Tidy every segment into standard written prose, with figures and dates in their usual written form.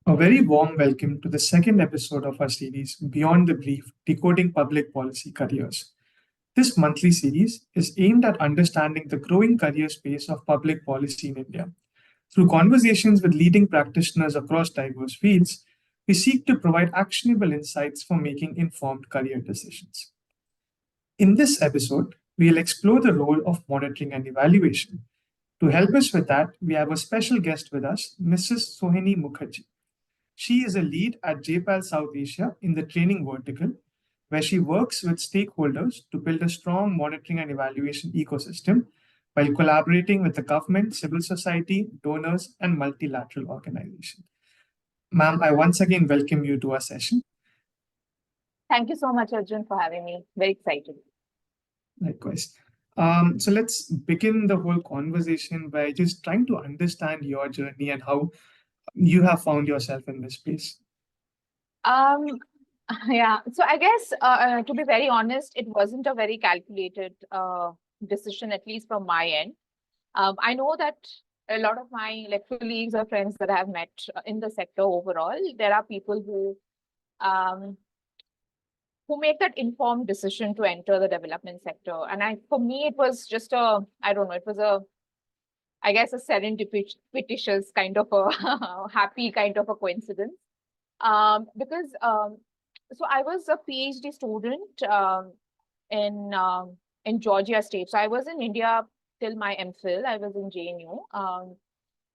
A very warm welcome to the second episode of our series, Beyond the Brief Decoding Public Policy Careers. This monthly series is aimed at understanding the growing career space of public policy in India. Through conversations with leading practitioners across diverse fields, we seek to provide actionable insights for making informed career decisions. In this episode, we'll explore the role of monitoring and evaluation. To help us with that, we have a special guest with us, Mrs. Sohini Mookherjee. She is a lead at JPAL South Asia in the training vertical, where she works with stakeholders to build a strong monitoring and evaluation ecosystem while collaborating with the government, civil society, donors, and multilateral organizations. Ma'am, I once again welcome you to our session. Thank you so much, Arjun, for having me. Very excited. Likewise. So let's begin the whole conversation by just trying to understand your journey and how you have found yourself in this space. Um, yeah, so I guess to be very honest, it wasn't a very calculated decision, at least from my end. I know that a lot of my colleagues or friends that I have met in the sector overall, there are people who make that informed decision to enter the development sector. And for me, it was just I guess, a serendipitous kind of a happy kind of a coincidence. Because so I was a PhD student in Georgia State. So I was in India till my MPhil. I was in JNU,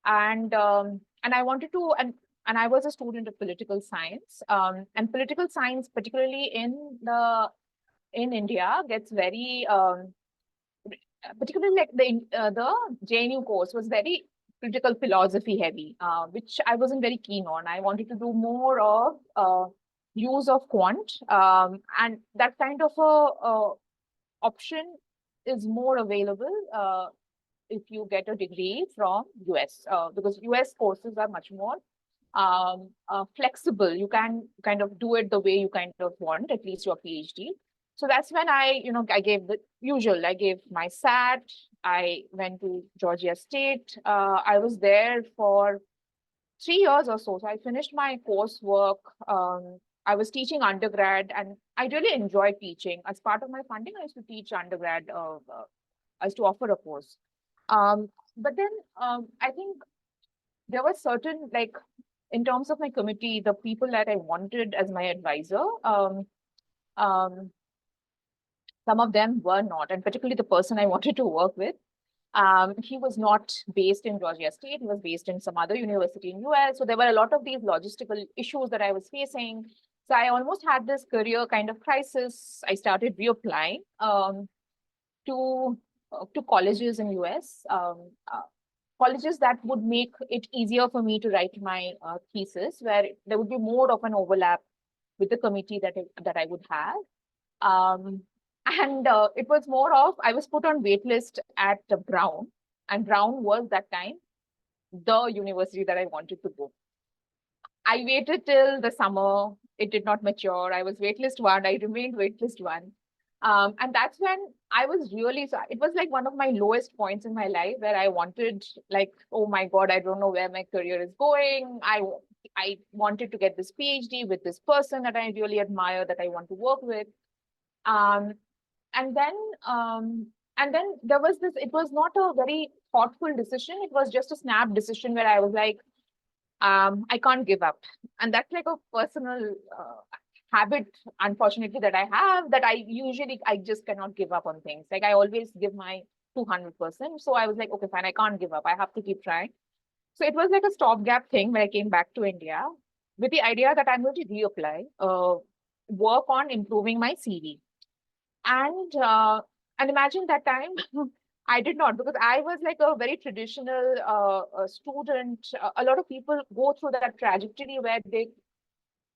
and I wanted to and I was a student of political science. And political science, particularly in India, gets very particularly the JNU course was very political philosophy heavy, which I wasn't very keen on. I wanted to do more of use of quant, and that kind of a option is more available if you get a degree from US, because US courses are much more flexible. You can kind of do it the way you kind of want, at least your PhD. So that's when I gave the usual. I gave my SAT. I went to Georgia State. I was there for 3 years or so. So I finished my coursework. I was teaching undergrad, and I really enjoyed teaching. As part of my funding, I used to teach undergrad. I used to offer a course. But then I think there were certain, in terms of my committee, the people that I wanted as my advisor, some of them were not, and particularly the person I wanted to work with, he was not based in Georgia State. He was based in some other university in US. So there were a lot of these logistical issues that I was facing. So I almost had this career kind of crisis. I started reapplying to colleges in US, colleges that would make it easier for me to write my thesis, where there would be more of an overlap with the committee that I would have. And it was more of, I was put on waitlist at Brown, and Brown was that time the university that I wanted to go. I waited till the summer. It did not mature. I was waitlist one. I remained waitlist one. And that's when I was really, it was like one of my lowest points in my life, where I wanted, oh my God, I don't know where my career is going. I wanted to get this PhD with this person that I really admire, that I want to work with. And then there was this, it was not a very thoughtful decision. It was just a snap decision where I was like, I can't give up. And that's like a personal habit, unfortunately, that I have, that I just cannot give up on things. Like, I always give my 200%. So I was like, okay, fine, I can't give up. I have to keep trying. So it was like a stopgap thing where I came back to India with the idea that I'm going to reapply, work on improving my CV. And imagine that time, I did not, because I was like a very traditional student. A lot of people go through that trajectory where they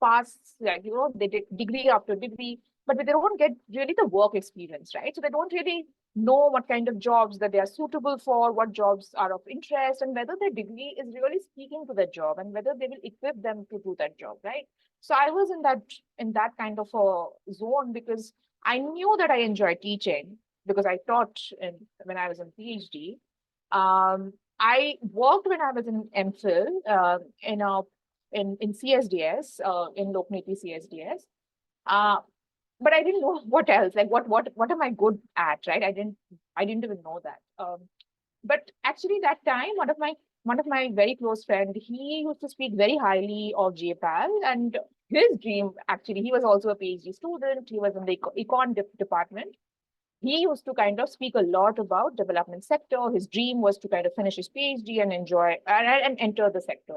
pass, they take degree after degree, but they don't get really the work experience, right? So they don't really know what kind of jobs that they are suitable for, what jobs are of interest, and whether their degree is really speaking to that job, and whether they will equip them to do that job, right? So I was in that kind of a zone, because I knew that I enjoy teaching, because I taught when I was in PhD. I worked when I was in MPhil in a in CSDS, in Lokniti CSDS. But I didn't know what else, like what am I good at, right? I didn't even know that. But actually that time, one of my very close friend, he used to speak very highly of JPAL, and his dream, actually, he was also a PhD student. He was in the econ department. He used to kind of speak a lot about development sector. His dream was to kind of finish his PhD and enjoy and enter the sector.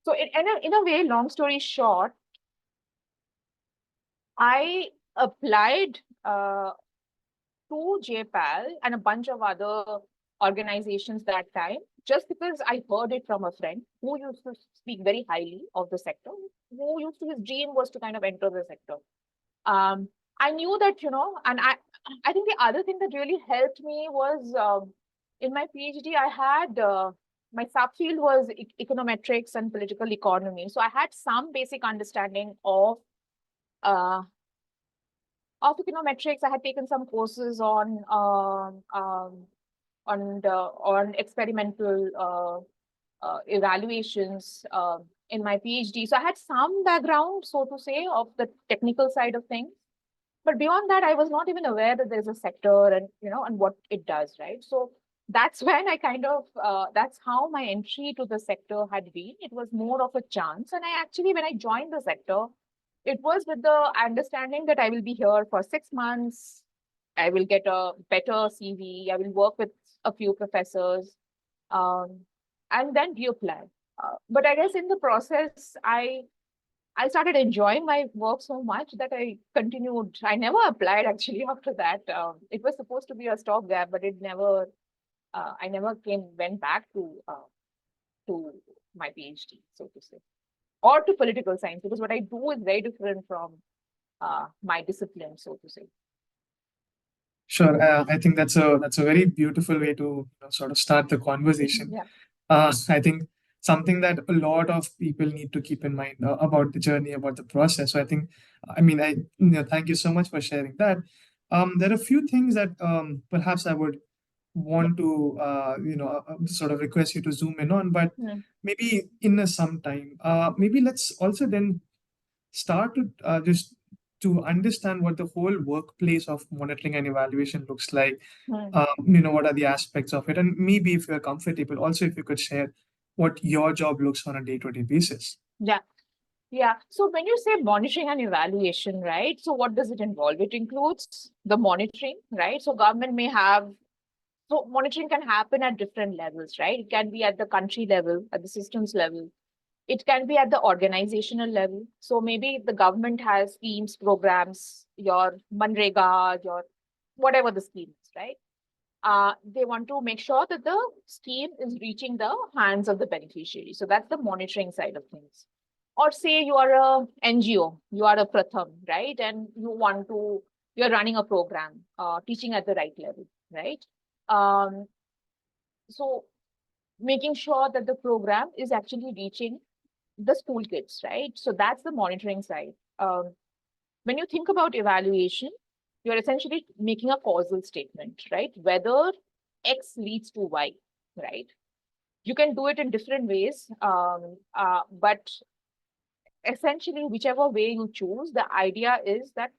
So in a way, long story short, I applied to JPAL and a bunch of other organizations that time, just because I heard it from a friend who used to speak very highly of the sector, his dream was to kind of enter the sector. I knew that, and I think the other thing that really helped me was in my PhD, I had my subfield was econometrics and political economy. So I had some basic understanding uh, of econometrics. I had taken some courses on experimental evaluations in my PhD. So I had some background, so to say, of the technical side of things. But beyond that, I was not even aware that there's a sector and what it does, right? So that's when I kind of that's how my entry to the sector had been. It was more of a chance, and I actually, when I joined the sector, it was with the understanding that I will be here for 6 months. I will get a better CV. I will work with a few professors, um, and then reapply. But I guess in the process, I started enjoying my work so much that I continued. I never applied actually after that. It was supposed to be a stopgap, but it never. I never went back to my PhD, so to say, or to political science, because what I do is very different from my discipline, so to say. Sure. I think that's a very beautiful way to sort of start the conversation. Yeah. I think something that a lot of people need to keep in mind about the journey, about the process. So thank you so much for sharing that. There are a few things that perhaps I would want to sort of request you to zoom in on, but maybe in some time. Maybe let's also then start to just to understand what the whole workplace of monitoring and evaluation looks like. What are the aspects of it, and maybe if you're comfortable, also if you could share what your job looks on a day-to-day basis. Yeah. Yeah. So when you say monitoring and evaluation, right? So what does it involve? It includes the monitoring, right? So government may have, so monitoring can happen at different levels, right? It can be at the country level, at the systems level. It can be at the organizational level. So maybe the government has schemes, programs, your Manrega, your whatever the scheme is, right? They want to make sure that the scheme is reaching the hands of the beneficiary. So that's the monitoring side of things. Or say you are a NGO, you are a Pratham, right? And you're running a program, teaching at the right level, right? So making sure that the program is actually reaching the school kids, right? So that's the monitoring side. When you think about evaluation, you're essentially making a causal statement, right? Whether X leads to Y, right? You can do it in different ways, but essentially, whichever way you choose, the idea is that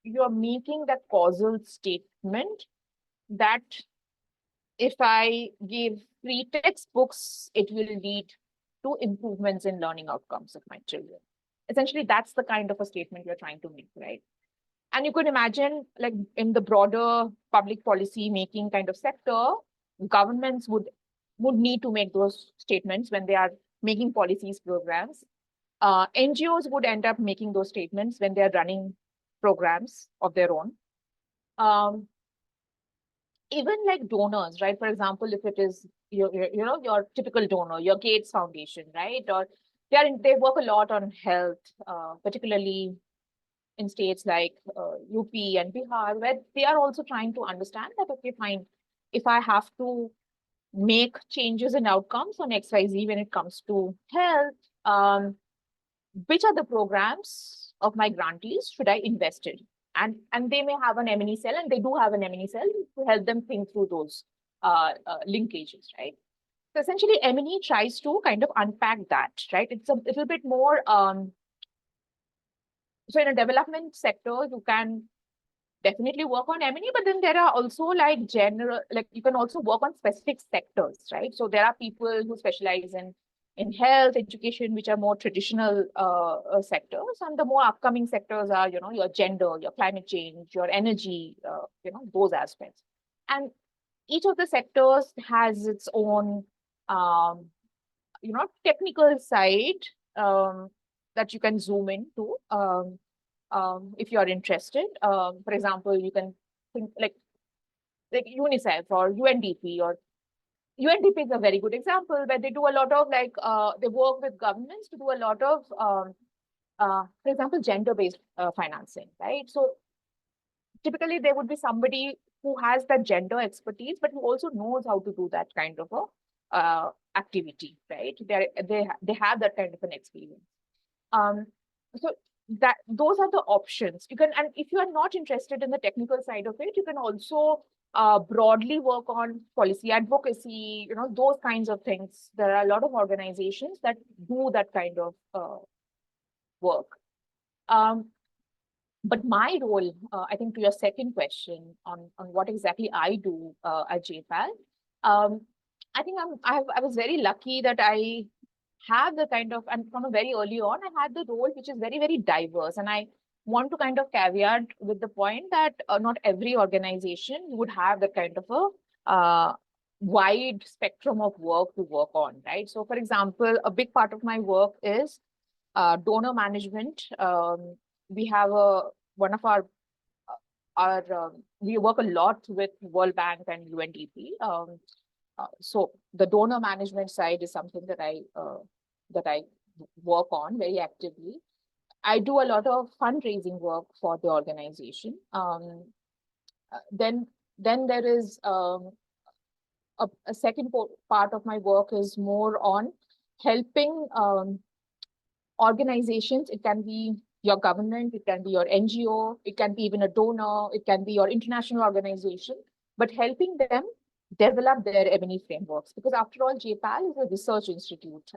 you're making that causal statement that if I give free textbooks, it will lead to improvements in learning outcomes of my children. Essentially, that's the kind of a statement you're trying to make, right? And you could imagine, like in the broader public policy making kind of sector, governments would need to make those statements when they are making policies, programs. NGOs would end up making those statements when they're running programs of their own. Even like donors, right? For example, if it is your typical donor, your Gates Foundation, right? Or they work a lot on health, particularly in states like UP and Bihar, where they are also trying to understand that, okay, fine, if I have to make changes in outcomes on XYZ when it comes to health, which are the programs of my grantees should I invest in? And they may have an M&E cell, and they do have an M&E cell to help them think through those linkages, right? So essentially, M&E tries to kind of unpack that, right? It's a little bit more, so in a development sector, you can definitely work on M&E, but then there are also like general, like you can also work on specific sectors, right? So there are people who specialize in health, education, which are more traditional sectors, and the more upcoming sectors are, you know, your gender, your climate change, your energy, you know, those aspects. And each of the sectors has its own, you know, technical side that you can zoom into. If you're interested. For example, you can think like UNICEF or UNDP, or UNDP is a very good example where they do a lot of like, they work with governments to do a lot of, for example, gender-based financing, right? So typically there would be somebody who has that gender expertise, but who also knows how to do that kind of a activity, right? They have that kind of an experience. So that those are the options you can, and if you are not interested in the technical side of it, you can also broadly work on policy advocacy, you know, those kinds of things. There are a lot of organizations that do that kind of work. But my role, I think to your second question on what exactly I do at JPAL, I think I was very lucky that I have the kind of, and from a very early on, I had the role which is very, very diverse. And I want to kind of caveat with the point that not every organization would have the kind of a wide spectrum of work to work on, right? So for example, a big part of my work is donor management. We have one of our we work a lot with World Bank and UNDP. So the donor management side is something that I work on very actively. I do a lot of fundraising work for the organization. Then there is a second part of my work is more on helping organizations. It can be your government, it can be your NGO, it can be even a donor, it can be your international organization, but helping them develop their M&E frameworks. Because after all, JPAL is a research institute.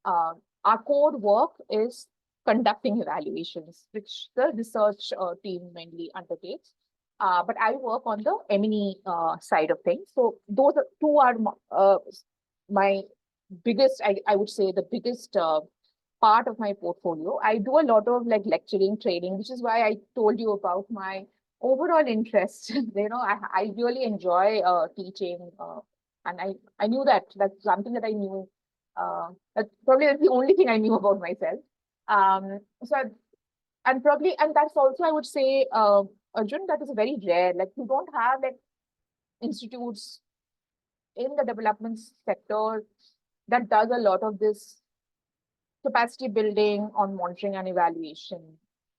Our core work is conducting evaluations, which the research team mainly undertakes. But I work on the M&E side of things. So those two are my biggest, I would say, the biggest part of my portfolio. I do a lot of like lecturing, training, which is why I told you about my overall interest. You know, I really enjoy teaching, and I knew that that's something that I knew. That's probably the only thing I knew about myself. So and probably, and that's also, I would say, Arjun, that is very rare. Like you don't have like institutes in the development sector that does a lot of this capacity building on monitoring and evaluation,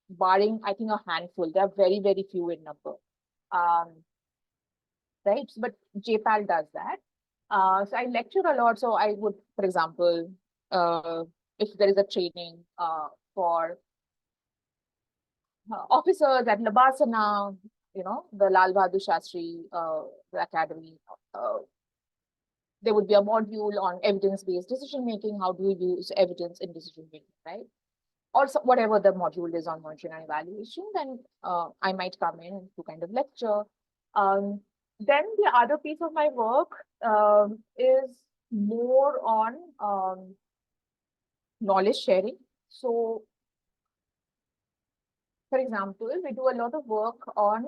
barring, I think, a handful. There are very, very few in number. Right? But JPAL does that. So I lecture a lot. So I would, for example, if there is a training for officers at Labasana, you know, the Lal Bahadur Shastri Academy, there would be a module on evidence-based decision-making. How do you use evidence in decision-making, right? Or so, whatever the module is on monitoring and evaluation, then I might come in to kind of lecture. Then the other piece of my work is more on knowledge sharing. So, for example, we do a lot of work on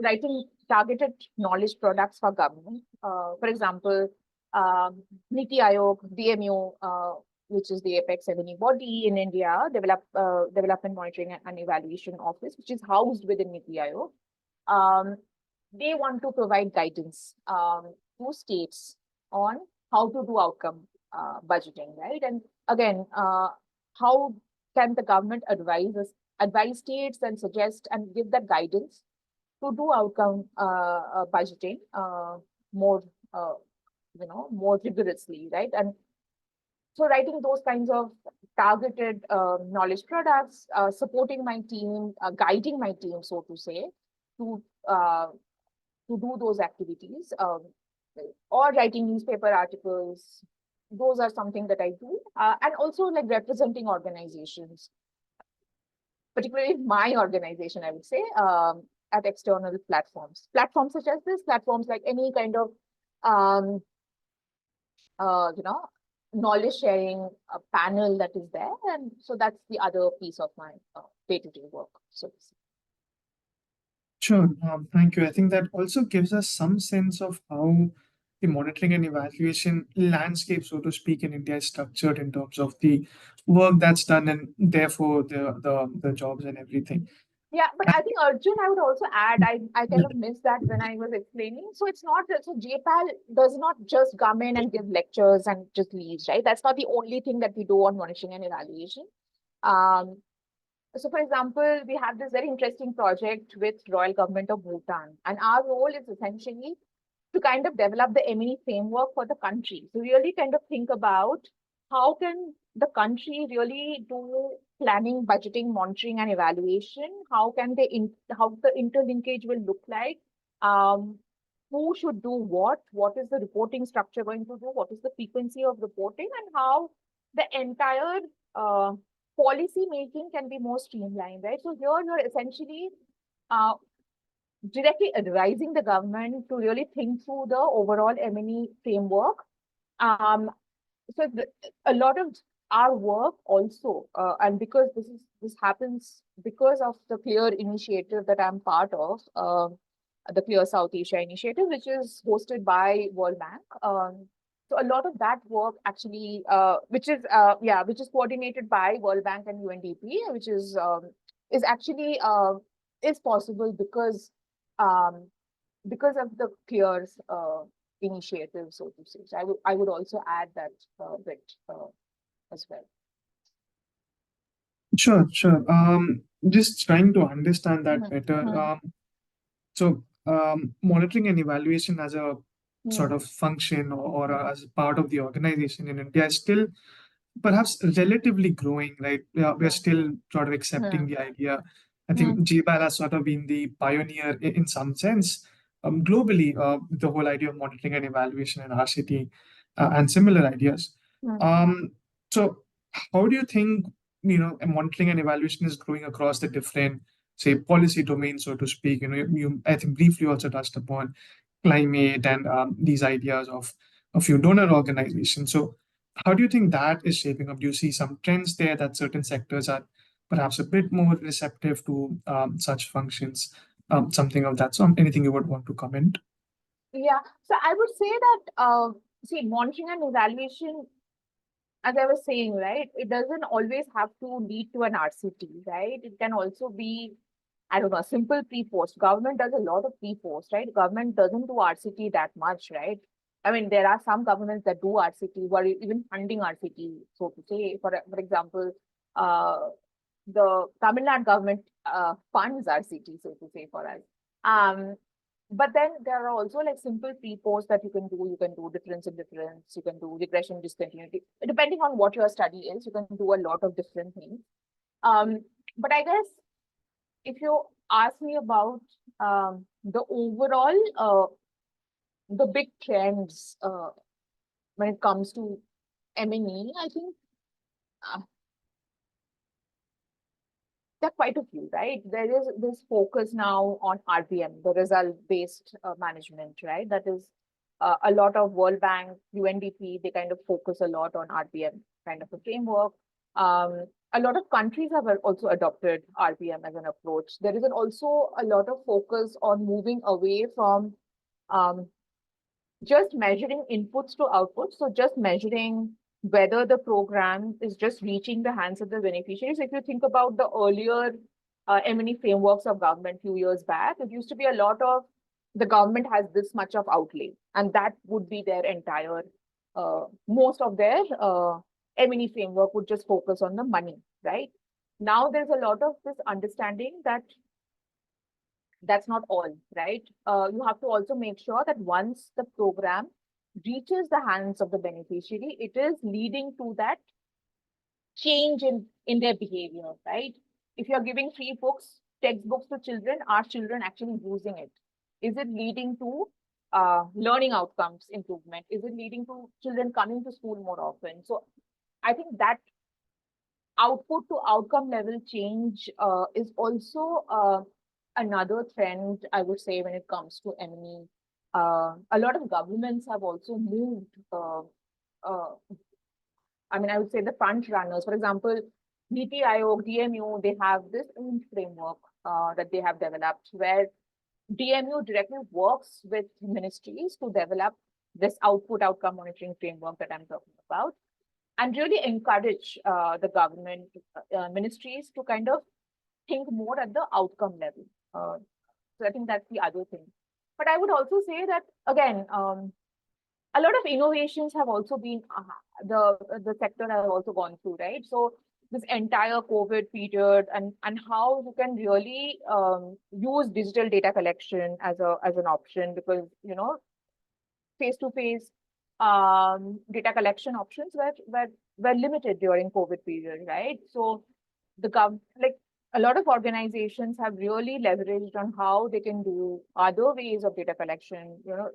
writing targeted knowledge products for government. For example, Niti Aayog, DMU, which is the apex M&E body in India, Development Monitoring and Evaluation Office, which is housed within Niti Aayog. They want to provide guidance to states on how to do outcome budgeting, right? And again, how can the government advise states and suggest and give that guidance to do outcome budgeting more, you know, more rigorously, right? And so writing those kinds of targeted knowledge products, supporting my team, guiding my team, so to say, to do those activities. or writing newspaper articles. Those are something that I do. And also like representing organizations, particularly my organization, I would say, at external platforms. Platforms such as this, platforms like any kind of, um, you know, knowledge sharing panel that is there. And so that's the other piece of my day-to-day work. So Sure. Thank you. I think that also gives us some sense of how the monitoring and evaluation landscape, so to speak, in India is structured in terms of the work that's done and therefore the jobs and everything. yeah, but I think Arjun, I would also add, I kind Yeah. of missed that when I was explaining. So it's not that, so JPAL does not just come in and give lectures and just leaves, right? That's not the only thing that we do on monitoring and evaluation. Um, so for example, we have this very interesting project with Royal Government of Bhutan, and our role is essentially to kind of develop the M&E framework for the country. So really kind of think about how can the country really do planning, budgeting, monitoring, and evaluation? How can how the interlinkage will look like? Um, who should do what? What is the reporting structure going to do? What is the frequency of reporting? And how the entire uh, policy making can be more streamlined, right? So here you're essentially uh, directly advising the government to really think through the overall M&E framework. Um, so a lot of our work also, and because this happens because of the CLEAR initiative that I'm part of, the CLEAR South Asia initiative, which is hosted by World Bank. So a lot of that work actually, which is coordinated by World Bank and UNDP, which is actually is possible because of the CLEAR's initiative, so to say. So I would also add that bit as well. Sure, sure. Just trying to understand that better. Monitoring and evaluation as a sort of function or as part of the organization in India is still perhaps relatively growing, right? We're still sort of accepting the idea. I think GBAL has sort of been the pioneer in some sense globally, the whole idea of monitoring and evaluation in RCT and similar ideas. Um, so, how do you think monitoring and evaluation is growing across the different, say, policy domains, so to speak? You I think briefly also touched upon climate and these ideas of a few donor organizations. So, how do you think that is shaping up? Do you see some trends there that certain sectors are perhaps a bit more receptive to such functions? Something of that sort. Anything you would want to comment? Yeah, so I would say that see, monitoring and evaluation, as I was saying, right, it doesn't always have to lead to an RCT, right? It can also be, I don't know, a simple pre-post. Government does a lot of pre-post, right? Government doesn't do RCT that much, right? I mean, there are some governments that do RCT who are even funding RCT, so to say. For example, uh, the Tamil Nadu government funds RCT, so to say, for us. But then there are also like simple pre-posts that you can do. You can do difference in difference. You can do regression discontinuity. Depending on what your study is, you can do a lot of different things. But I guess if you ask me about the overall, the big trends when it comes to M&E, I think uh, there are quite a few, right? There is this focus now on RBM, the result-based management, right? That is a lot of World Bank, UNDP, they kind of focus a lot on RBM kind of a framework. A lot of countries have also adopted RBM as an approach. There is also a lot of focus on moving away from um, just measuring inputs to outputs. So just measuring whether the program is just reaching the hands of the beneficiaries. If you think about the earlier M&E frameworks of government few years back, it used to be a lot of the government has this much of outlay, and that would be their entire, most of their M&E framework would just focus on the money, right? Now there's a lot of this understanding that that's not all, right? You have to also make sure that once the program reaches the hands of the beneficiary, it is leading to that change in their behavior, right? If you're giving free books, textbooks to children, are children actually using it? Is it leading to learning outcomes improvement? Is it leading to children coming to school more often? So I think that output to outcome level change is also another trend, I would say, when it comes to ME. A lot of governments have also moved. I mean, I would say the front runners. For example, NITI Aayog, DMU, they have this own framework that they have developed where DMU directly works with ministries to develop this output outcome monitoring framework that I'm talking about, and really encourage the government ministries to kind of think more at the outcome level. So I think that's the other thing. But I would also say that, again, a lot of innovations have also been, the sector has also gone through, right? So this entire COVID period and how you can really use digital data collection as an option, because, you know, face-to-face data collection options were limited during COVID period, right? So like a lot of organizations have really leveraged on how they can do other ways of data collection, you know,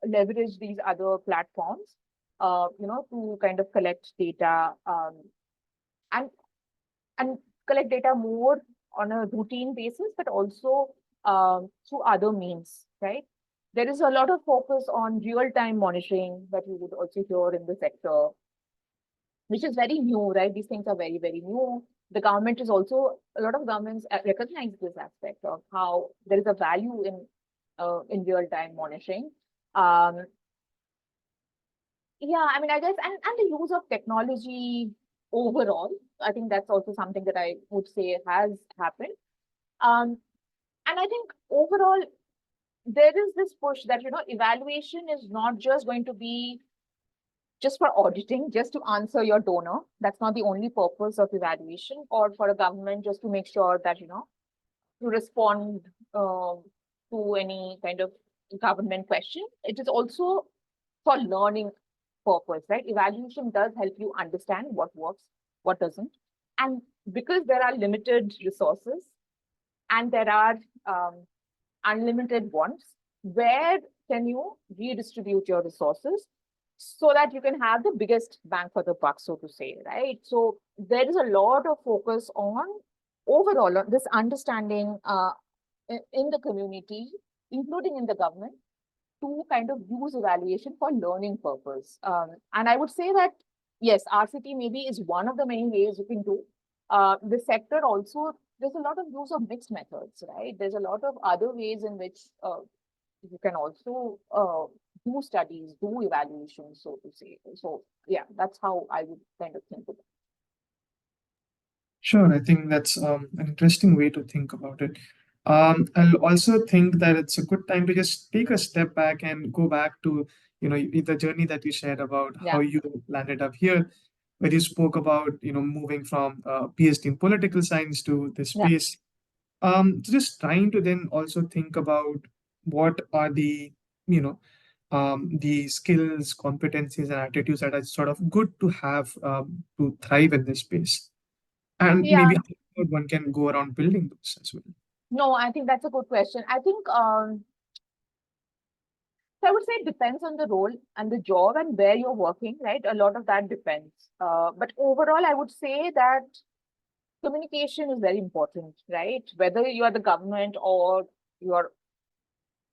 leverage these other platforms, you know, to kind of collect data and collect data more on a routine basis, but also through other means, right? There is a lot of focus on real-time monitoring that you would also hear in the sector, which is very new, right? These things are very, very new. The government is also, a lot of governments recognize this aspect of how there is a value in real-time monitoring. Yeah, I mean, I guess, and the use of technology overall, I think that's also something that I would say has happened. And I think overall, there is this push that, you know, evaluation is not just going to be just for auditing, just to answer your donor. That's not the only purpose of evaluation, or for a government just to make sure that, you know, to respond to any kind of government question. It is also for learning purpose, right? Evaluation does help you understand what works, what doesn't. And because there are limited resources and there are unlimited wants, where can you redistribute your resources so that you can have the biggest bang for the buck, so to say, right? So there is a lot of focus on overall on this understanding in the community, including in the government, to kind of use evaluation for learning purpose. And I would say that, yes, RCT maybe is one of the many ways you can do. The sector also, there's a lot of use of mixed methods, right? There's a lot of other ways in which you can also do studies, do evaluations, so to say. So yeah, that's how I would kind of think of it. Sure, I think that's an interesting way to think about it. I'll also think that it's a good time to just take a step back and go back to, you know, the journey that you shared about how you landed up here, where you spoke about, you know, moving from PhD in political science to this space. So just trying to then also think about what are the, you know, the skills, competencies, and attitudes that are sort of good to have to thrive in this space, and maybe how one can go around building those as well. No, I think that's a good question. I think so I would say it depends on the role and the job and where you're working, right? A lot of that depends. But overall, I would say that communication is very important, right? Whether you are the government or you're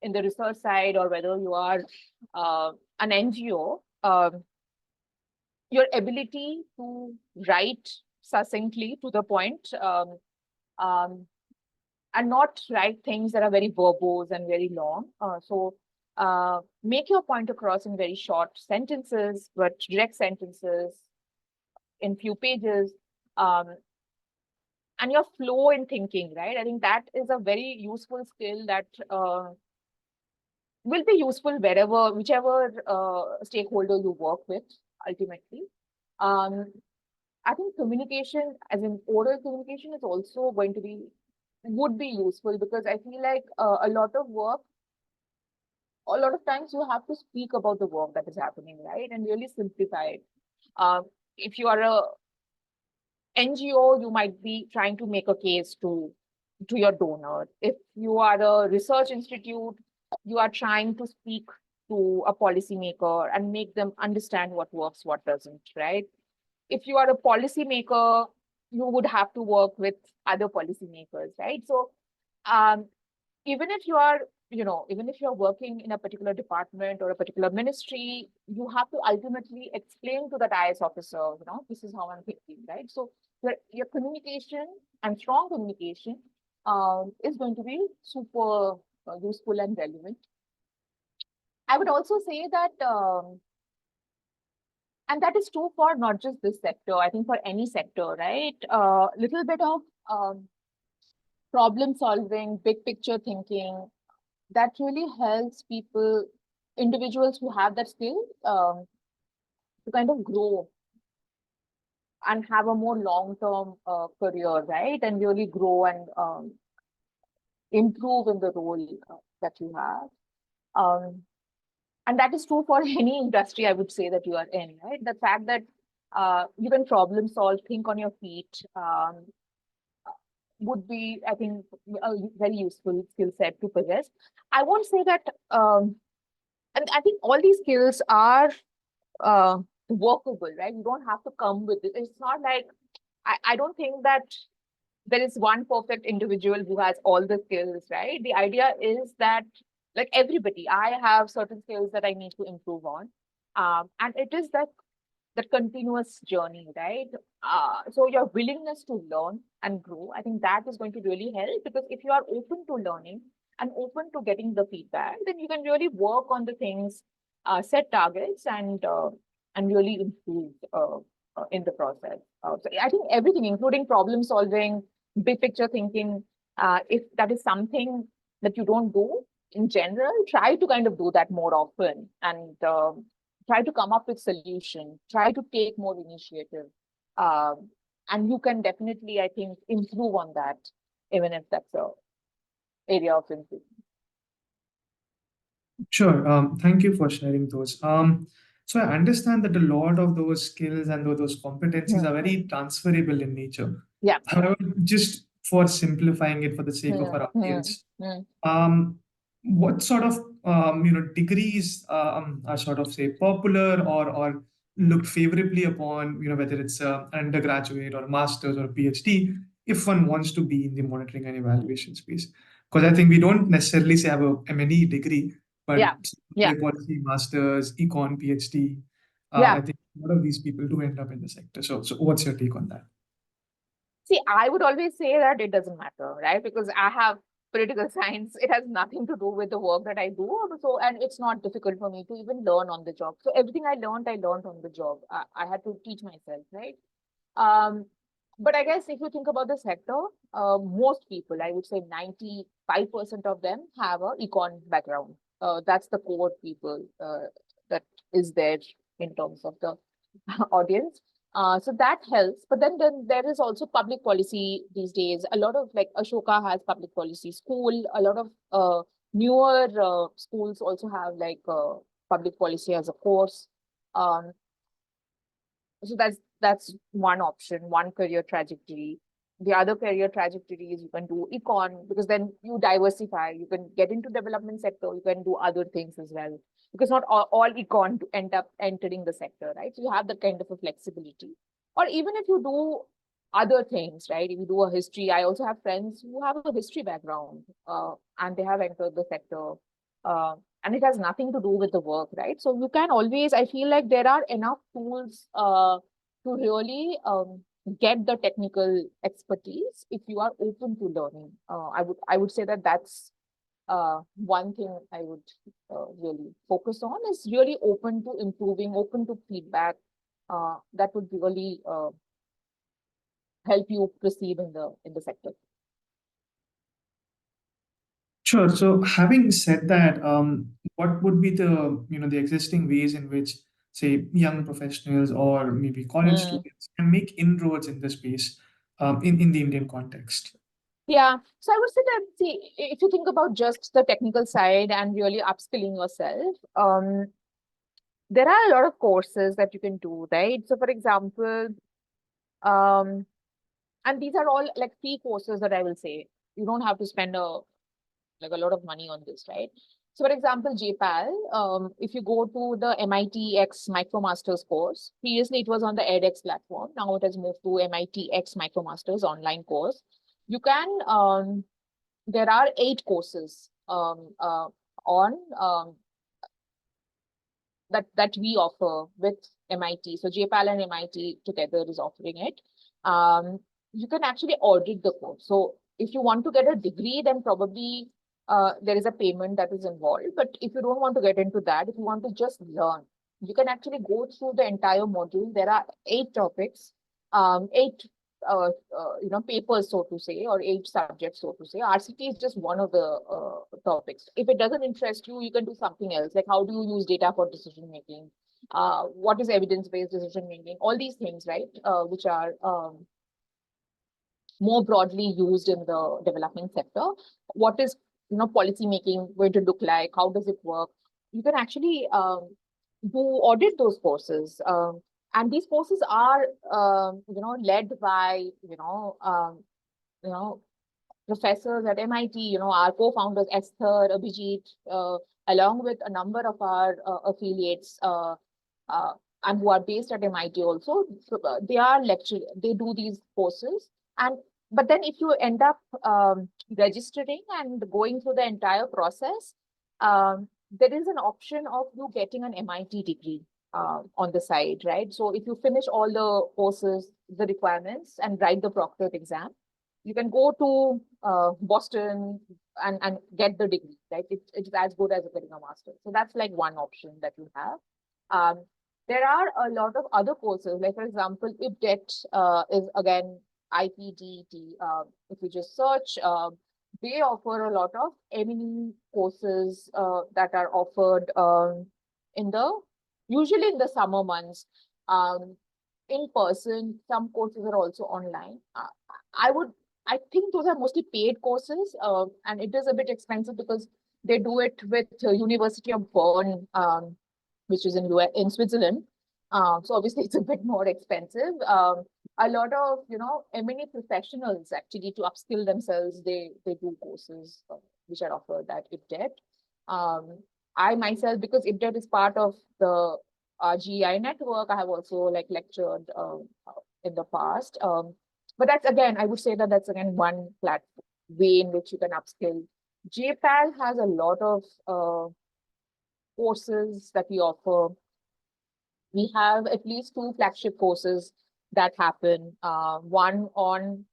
in the research side, or whether you are an NGO, your ability to write succinctly to the point, and not write things that are very verbose and very long. So make your point across in very short sentences, but direct sentences in few pages, and your flow in thinking, right? I think that is a very useful skill that will be useful wherever, whichever stakeholder you work with ultimately. I think communication, as in oral communication, is also going to be, would be useful, because I feel like a lot of work, a lot of times you have to speak about the work that is happening, right? And really simplify it. If you are a NGO, you might be trying to make a case to your donor. If you are a research institute, you are trying to speak to a policymaker and make them understand what works, what doesn't, right? If you are a policymaker, you would have to work with other policymakers, right? So um, even if you are, even if you're working in a particular department or a particular ministry, you have to ultimately explain to that IS officer, this is how I'm thinking, right? So your communication and strong communication is going to be super useful and relevant. I would also say that, and that is true for not just this sector, I think for any sector, right? Little bit of problem solving, big picture thinking, that really helps people, individuals who have that skill, to kind of grow and have a more long-term career, right? And really grow and improve in the role that you have. And that is true for any industry, I would say, that you are in, right? The fact that you can problem solve, think on your feet, would be, I think, a very useful skill set to possess. I won't say that, and I think all these skills are uh, workable, right? You don't have to come with it. It's not like, I don't think that there is one perfect individual who has all the skills, right? The idea is that, like everybody, I have certain skills that I need to improve on. And it is that continuous journey, right? So your willingness to learn and grow, I think that is going to really help, because if you are open to learning and open to getting the feedback, then you can really work on the things, set targets, and really improve in the process. So I think everything, including problem solving, big picture thinking, if that is something that you don't do in general, try to kind of do that more often, and try to come up with solution, try to take more initiative. And you can definitely, I think, improve on that, even if that's a area of improvement. Sure. Thank you for sharing those. So I understand that a lot of those skills and those competencies are very transferable in nature. Yeah. However, just for simplifying it for the sake of our audience, what sort of degrees are sort of say popular or looked favorably upon, whether it's an undergraduate or a master's or a PhD, if one wants to be in the monitoring and evaluation space? Because I think we don't necessarily say have a M&E degree, but public policy masters, econ PhD. I think a lot of these people do end up in the sector. So what's your take on that? See, I would always say that it doesn't matter, right? Because I have political science. It has nothing to do with the work that I do. So, and it's not difficult for me to even learn on the job. So everything I learned on the job. I had to teach myself, right? But I guess if you think about the sector, most people, I would say 95% of them have a econ background. That's the core people that is there in terms of the audience. So that helps. But then there is also public policy these days. A lot of, like, Ashoka has public policy school. A lot of newer schools also have like public policy as a course. So that's one option, one career trajectory. The other career trajectory is you can do econ, because then you diversify. You can get into development sector. You can do other things as well, because not all econ to end up entering the sector, right? So you have that kind of a flexibility. Or even if you do other things, right? If you do a history, I also have friends who have a history background, and they have entered the sector. And it has nothing to do with the work, right? So you can always, I feel like there are enough tools to really get the technical expertise if you are open to learning. I would say that that's one thing I would really focus on, is really open to improving, open to feedback. That would really help you proceed in the sector. Sure. So having said that, what would be the existing ways in which, say, young professionals or maybe college students can make inroads in the space in the Indian context? Yeah. So I would say that, see, if you think about just the technical side and really upskilling yourself, there are a lot of courses that you can do, right? So for example, and these are all like free courses that I will say. You don't have to spend a lot of money on this, right? So for example, JPAL, if you go to the MIT X MicroMasters course, previously it was on the edX platform. Now it has moved to MIT X MicroMasters online course. You can, there are 8 courses on that we offer with MIT. So JPAL and MIT together is offering it. You can actually audit the course. So if you want to get a degree, then probably there is a payment that is involved. But if you don't want to get into that, if you want to just learn, you can actually go through the entire module. There are 8 topics, 8 papers, so to say, or 8 subjects, so to say. RCT is just one of the topics. If it doesn't interest you, you can do something else, like how do you use data for decision making? What is evidence-based decision making? All these things, right, which are more broadly used in the development sector. What is policy making going to look like? How does it work? You can actually do audit those courses. And these courses are, led by, professors at MIT, our co-founders, Esther, Abhijit, along with a number of our affiliates, and who are based at MIT also. So, they are they do these courses. But then if you end up registering and going through the entire process, there is an option of you getting an MIT degree on the side, right? So if you finish all the courses, the requirements, and write the proctored exam, you can go to Boston and get the degree, right? It's as good as getting a master. So that's like one option that you have. There are a lot of other courses, like for example, IPDET is again IPDET. If you just search, they offer a lot of M&E courses that are offered usually in the summer months, in person. Some courses are also online. I think those are mostly paid courses, and it is a bit expensive because they do it with University of Bern, which is in Switzerland. So obviously it's a bit more expensive. A lot of M&E professionals actually, to upskill themselves, they do courses which are offered at IPDET. I myself, because IPDET is part of the GEI network, I have also lectured in the past. But that's again, I would say that's again one platform way in which you can upskill. JPAL has a lot of courses that we offer. We have at least 2 flagship courses that happen. One on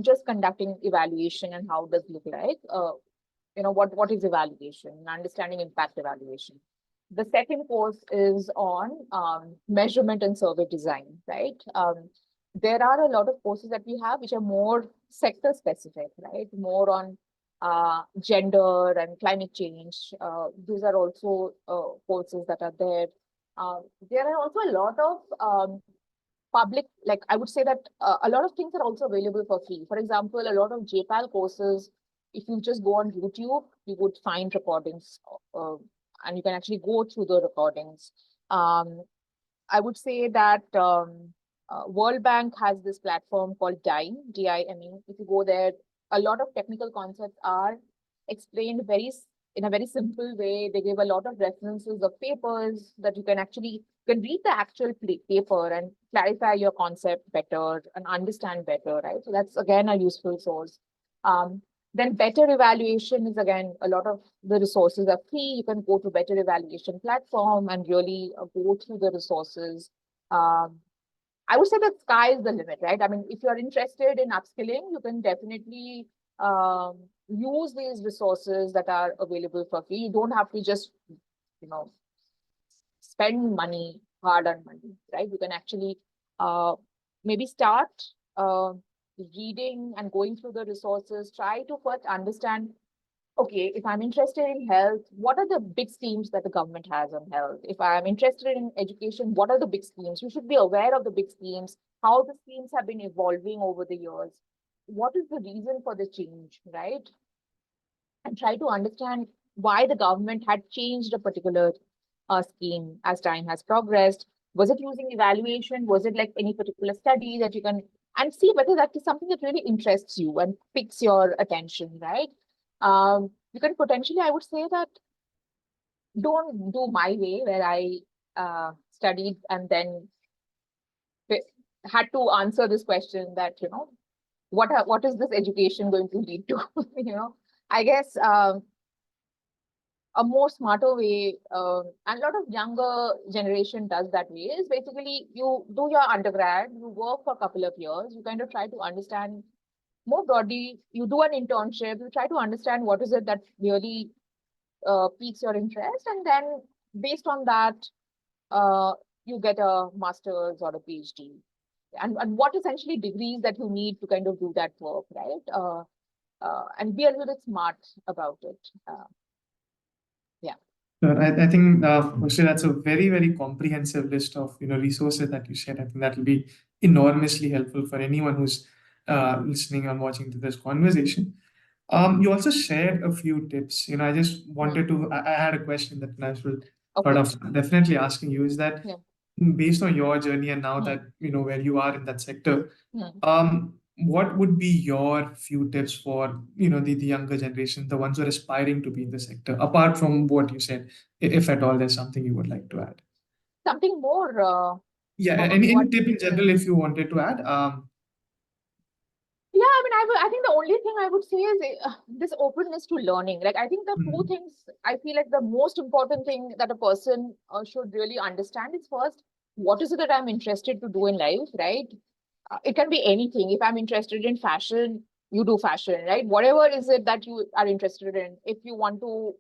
just conducting evaluation and how does it look like. What is evaluation? Understanding impact evaluation. The second course is on measurement and survey design, right? There are a lot of courses that we have which are more sector specific, right? More on gender and climate change. These are also courses that are there. There are also a lot of public, I would say that a lot of things are also available for free. For example, a lot of JPAL courses, if you just go on YouTube, you would find recordings, and you can actually go through the recordings. I would say that World Bank has this platform called DIME, D-I-M-E. If you go there, a lot of technical concepts are explained in a very simple way. They give a lot of references of papers that you can read the actual paper and clarify your concept better and understand better, right? So that's again a useful source. Then better evaluation is again, a lot of the resources are free. You can go to better evaluation platform and really go through the resources. I would say that sky is the limit, right? I mean, if you're interested in upskilling, you can definitely use these resources that are available for free. You don't have to just, spend money, hard-earned money, right? You can actually maybe start reading and going through the resources. Try to first understand, okay, if I'm interested in health, what are the big schemes that the government has on health? If I'm interested in education, what are the big schemes? You should be aware of the big schemes, how the schemes have been evolving over the years. What is the reason for the change, right? And try to understand why the government had changed a particular scheme as time has progressed. Was it using evaluation? Was it like any particular study that you can, and see whether that is something that really interests you and picks your attention, right? You can potentially, I would say that don't do my way where I studied and then had to answer this question that, what is this education going to lead to? I guess a more smarter way, and a lot of younger generation does that way, is basically you do your undergrad, you work for a couple of years, you kind of try to understand more broadly, you do an internship, you try to understand what is it that really piques your interest, and then based on that, uh, you get a master's or a PhD. And what essentially degrees that you need to kind of do that work, right? And be a little bit smart about it. Yeah. Sure. I think, Moshe, that's a very, very comprehensive list of resources that you shared. I think that will be enormously helpful for anyone who's listening and watching to this conversation. You also shared a few tips. I just wanted to. I had a question that I should thought Okay. of definitely asking you. Is that Yeah. based on your journey and now that where you are in that sector, what would be your few tips for the younger generation, the ones who are aspiring to be in the sector, apart from what you said, if at all there's something you would like to add? Something more. Yeah, About any what? tip in general if you wanted to add? Yeah, I mean, I think the only thing I would say is this openness to learning. Like, I think the two Mm, things I feel like the most important thing that a person should really understand is first, what is it that I'm interested to do in life, right? It can be anything. If I'm interested in fashion, you do fashion, right? Whatever is it that you are interested in. If you want to,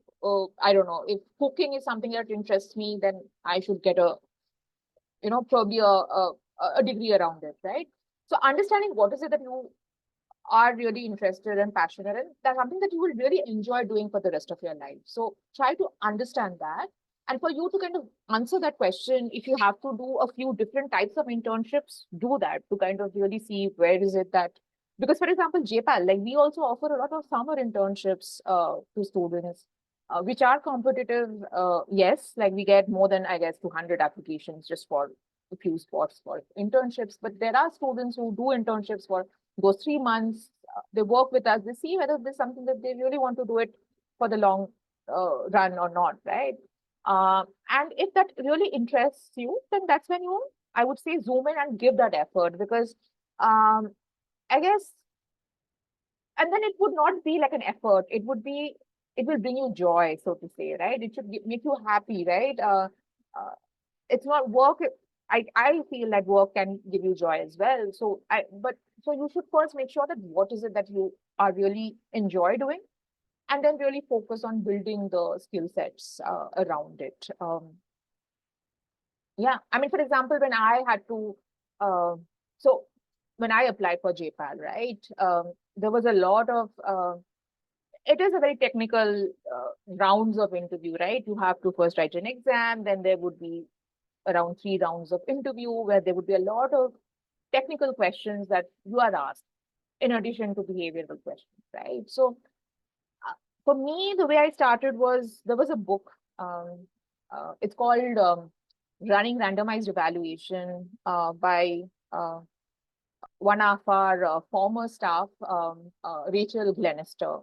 I don't know, if cooking is something that interests me, then I should get probably a degree around it, right? So understanding what is it that you are really interested and passionate in, that's something that you will really enjoy doing for the rest of your life. So try to understand that. And for you to kind of answer that question, if you have to do a few different types of internships, do that to kind of really see where is it that, because for example, JPAL, like we also offer a lot of summer internships to students, which are competitive. Yes, like we get more than, I guess, 200 applications just for a few spots for internships. But there are students who do internships for those 3 months. They work with us, they see whether there's something that they really want to do it for the long run or not, right? And if that really interests you, then that's when you, I would say, zoom in and give that effort, because I guess, and then it would not be like an effort. It will bring you joy, so to say, right? It should make you happy, right? Uh, it's not work. I feel that work can give you joy as well. So you should first make sure that what is it that you are really enjoy doing, and then really focus on building the skill sets around it. Yeah, I mean, for example, when I had to, so when I applied for JPAL, right, there was a lot of it is a very technical rounds of interview, right? You have to first write an exam, then there would be around 3 rounds of interview where there would be a lot of technical questions that you are asked in addition to behavioral questions, right? So for me, the way I started was there was a book. It's called Running Randomized Evaluation by one of our former staff, Rachel Glenister.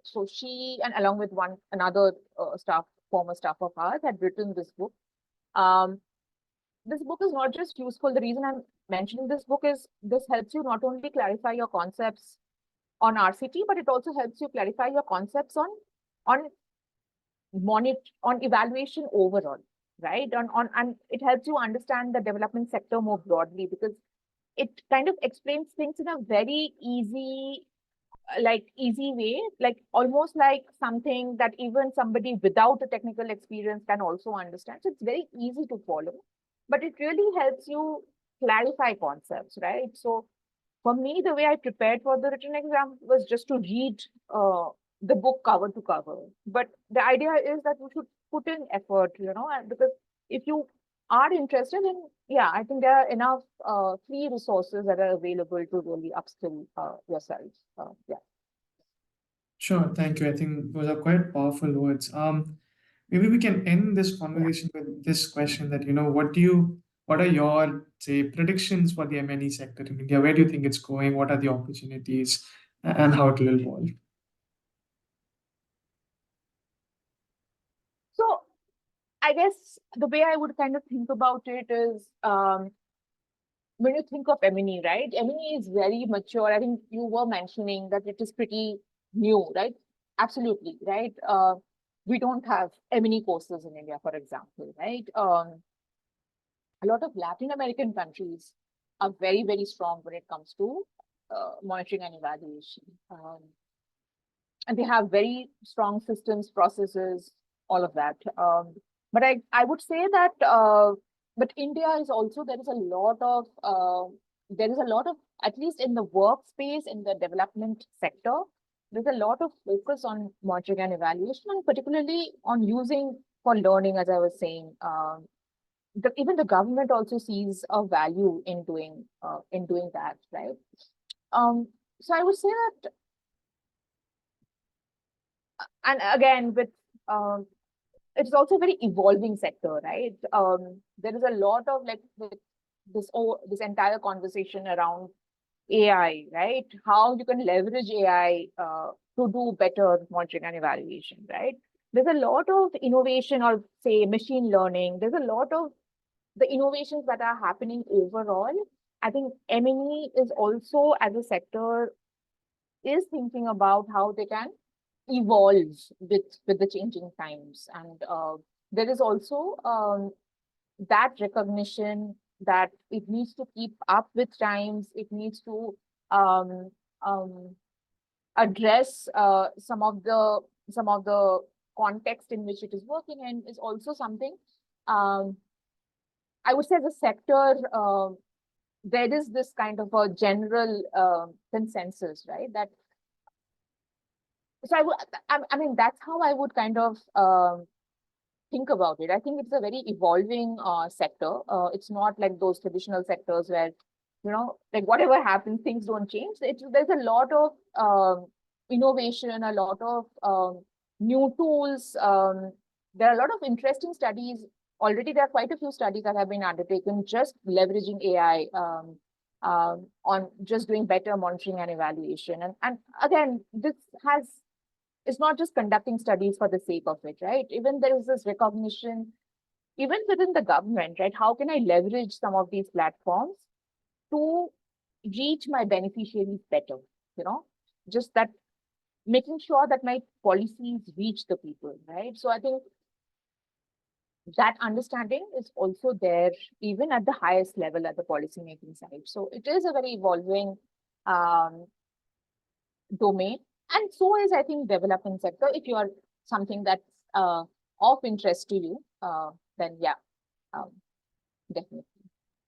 So she, and along with another former staff of ours, had written this book. Um, this book is not just useful. The reason I'm mentioning this book is this helps you not only clarify your concepts on RCT, but it also helps you clarify your concepts on on evaluation overall, right? And it helps you understand the development sector more broadly, because it kind of explains things in a very easy way, like almost like something that even somebody without a technical experience can also understand. So it's very easy to follow, but it really helps you clarify concepts, right? So for me, the way I prepared for the written exam was just to read the book cover to cover. But the idea is that you should put in effort, and because if you are interested, then yeah, I think there are enough free resources that are available to really upskill yourself. Yeah. Sure, thank you. I think those are quite powerful words. Maybe we can end this Yeah. conversation with this question that, what are your, say, predictions for the M&E sector in India? Where do you think it's going? What are the opportunities and how it will evolve? I guess the way I would kind of think about it is, when you think of M&E, right? M&E is very mature. I think you were mentioning that it is pretty new, right? Absolutely, right? We don't have M&E courses in India, for example, right? A lot of Latin American countries are very, very strong when it comes to monitoring and evaluation. And they have very strong systems, processes, all of that. But I would say that, but India is also, there is a lot of, at least in the workspace, in the development sector, there's a lot of focus on monitoring and evaluation, and particularly on using for learning, as I was saying. Even the government also sees a value in doing that, right? So I would say that, and again, with it's also a very evolving sector, right? There is a lot of this entire conversation around AI, right? How you can leverage AI to do better monitoring and evaluation, right? There's a lot of innovation, or say machine learning. There's a lot of the innovations that are happening overall. I think M&E is also, as a sector, is thinking about how they can evolve with the changing times. And there is also that recognition that it needs to keep up with times. It needs to address some of the context in which it is working in, is also something. I would say as a sector, there is this kind of a general consensus, right? That, so I mean, that's how I would kind of think about it. I think it's a very evolving sector. It's not like those traditional sectors where, like whatever happens, things don't change. There's a lot of innovation, a lot of new tools. There are a lot of interesting studies. Already, there are quite a few studies that have been undertaken just leveraging AI on just doing better monitoring and evaluation. And again, it's not just conducting studies for the sake of it, right? Even there is this recognition, even within the government, right? How can I leverage some of these platforms to reach my beneficiaries better? Just that, making sure that my policies reach the people, right? So I think that understanding is also there even at the highest level, at the policymaking side. So it is a very evolving domain. And so is, I think, development sector. If you are something that's of interest to you, then yeah, definitely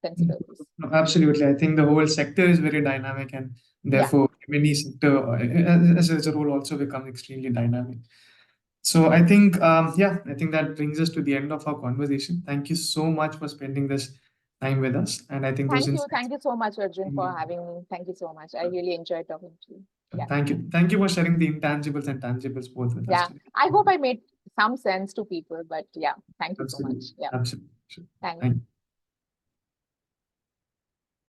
consider this. No, absolutely. I think the whole sector is very dynamic, and therefore many sector as a whole also become extremely dynamic. So I think, I think that brings us to the end of our conversation. Thank you so much for spending this time with us. And I think Thank you so much, Arjun, for having me. Thank you so much. I really enjoyed talking to you. Yeah. Thank you for sharing the intangibles and tangibles both with us today. I hope I made some sense to people, but yeah, thank you so much. Yeah. Absolutely. Thanks. Thank you.